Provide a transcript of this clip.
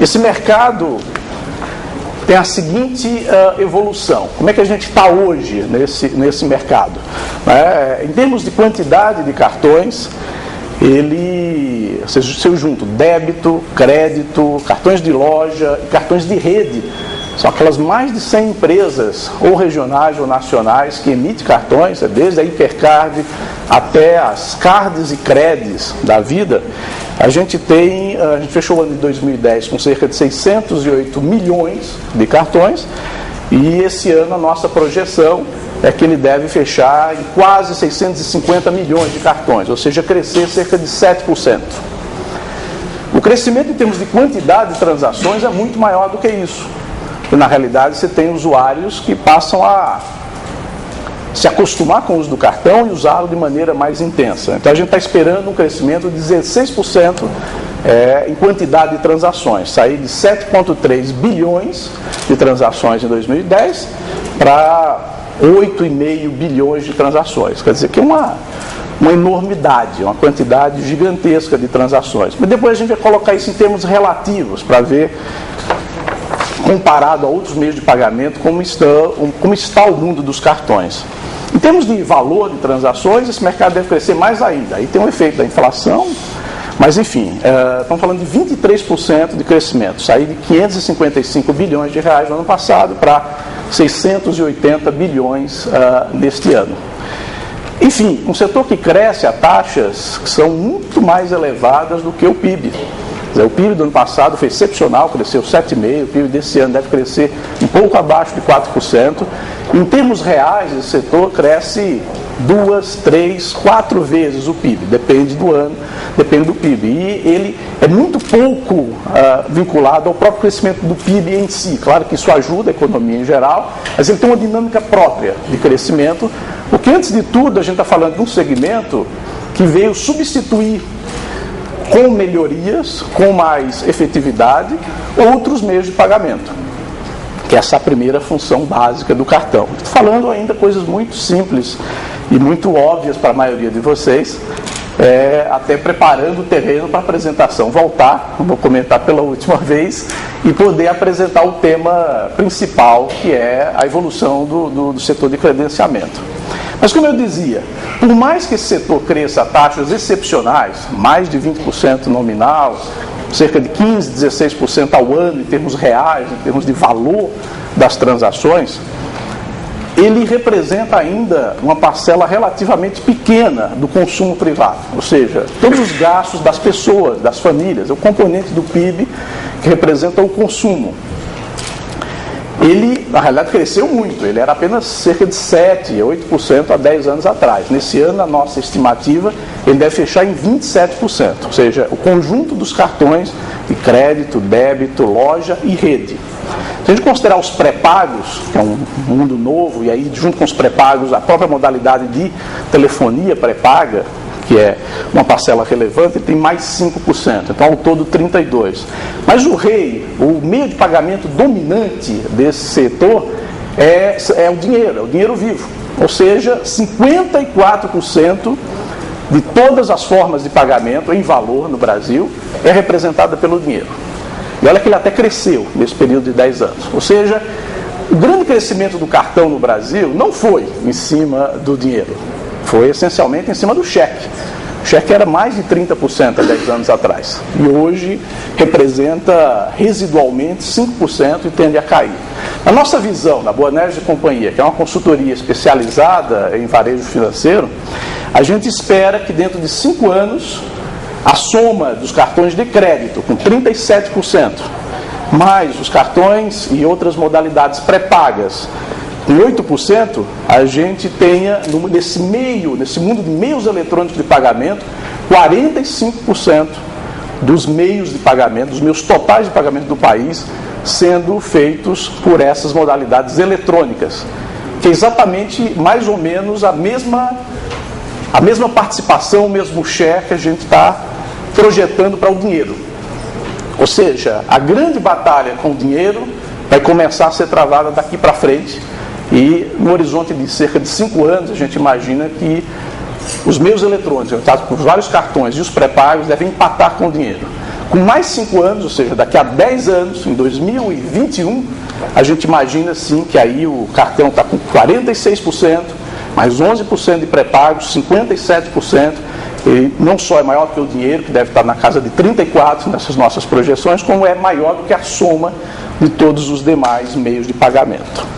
Esse mercado tem a seguinte evolução. Como é que a gente está hoje nesse mercado? Em termos de quantidade de cartões, se eu junto débito, crédito, cartões de loja e cartões de rede, são aquelas mais de 100 empresas, ou regionais ou nacionais, que emitem cartões, desde a Hipercard até as cards e creds da vida. A gente fechou o ano de 2010 com cerca de 608 milhões de cartões, e esse ano a nossa projeção é que ele deve fechar em quase 650 milhões de cartões, ou seja, crescer cerca de 7%. O crescimento em termos de quantidade de transações é muito maior do que isso. E na realidade você tem usuários que passam a se acostumar com o uso do cartão e usá-lo de maneira mais intensa. Então a gente está esperando um crescimento de 16% em quantidade de transações, sair de 7,3 bilhões de transações em 2010 para 8,5 bilhões de transações. Quer dizer que é uma enormidade, uma quantidade gigantesca de transações. Mas depois a gente vai colocar isso em termos relativos para ver, comparado a outros meios de pagamento, como está o mundo dos cartões. Em termos de valor de transações, esse mercado deve crescer mais ainda. Aí tem um efeito da inflação, mas enfim, estamos falando de 23% de crescimento. Sair de 555 bilhões de reais no ano passado para 680 bilhões neste ano. Enfim, um setor que cresce a taxas que são muito mais elevadas do que o PIB. O PIB do ano passado foi excepcional, cresceu 7,5%, o PIB desse ano deve crescer um pouco abaixo de 4%. Em termos reais, esse setor cresce 2, 3, 4 vezes o PIB, depende do ano, depende do PIB. E ele é muito pouco vinculado ao próprio crescimento do PIB em si. Claro que isso ajuda a economia em geral, mas ele tem uma dinâmica própria de crescimento, porque antes de tudo a gente está falando de um segmento que veio substituir com melhorias, com mais efetividade, outros meios de pagamento, que é essa primeira função básica do cartão. Estou falando ainda coisas muito simples e muito óbvias para a maioria de vocês, até preparando o terreno para a apresentação voltar, vou comentar pela última vez, e poder apresentar o tema principal, que é a evolução do setor de credenciamento. Mas como eu dizia, por mais que esse setor cresça a taxas excepcionais, mais de 20% nominal, cerca de 15%, 16% ao ano em termos reais, em termos de valor das transações, ele representa ainda uma parcela relativamente pequena do consumo privado, ou seja, todos os gastos das pessoas, das famílias, o componente do PIB que representa o consumo. Ele, na realidade, cresceu muito, ele era apenas cerca de 7%, 8% há 10 anos atrás. Nesse ano, a nossa estimativa, ele deve fechar em 27%, ou seja, o conjunto dos cartões de crédito, débito, loja e rede. Se a gente considerar os pré-pagos, que é um mundo novo, e aí junto com os pré-pagos a própria modalidade de telefonia pré-paga, que é uma parcela relevante, tem mais 5%, então ao todo 32%. Mas o meio de pagamento dominante desse setor é o dinheiro vivo, ou seja, 54% de todas as formas de pagamento em valor no Brasil é representada pelo dinheiro. E olha que ele até cresceu nesse período de 10 anos, ou seja, o grande crescimento do cartão no Brasil não foi em cima do dinheiro, foi essencialmente em cima do cheque. O cheque era mais de 30% há 10 anos atrás. E hoje representa residualmente 5% e tende a cair. Na nossa visão, na Boanerges e Companhia, que é uma consultoria especializada em varejo financeiro, a gente espera que dentro de 5 anos, a soma dos cartões de crédito, com 37%, mais os cartões e outras modalidades pré-pagas, com 8%, a gente tenha, nesse mundo de meios eletrônicos de pagamento, 45% dos meios de pagamento, dos meios totais de pagamento do país, sendo feitos por essas modalidades eletrônicas, que é exatamente, mais ou menos, a mesma participação, o mesmo share que a gente está projetando para o dinheiro. Ou seja, a grande batalha com o dinheiro vai começar a ser travada daqui para frente, e no horizonte de cerca de 5 anos a gente imagina que os meios eletrônicos, representados por vários cartões, e os pré-pagos devem empatar com o dinheiro. Com mais 5 anos, ou seja, daqui a 10 anos, em 2021, a gente imagina sim que aí o cartão está com 46%, mais 11% de pré-pagos, 57%, e não só é maior que o dinheiro, que deve estar na casa de 34% nessas nossas projeções, como é maior do que a soma de todos os demais meios de pagamento.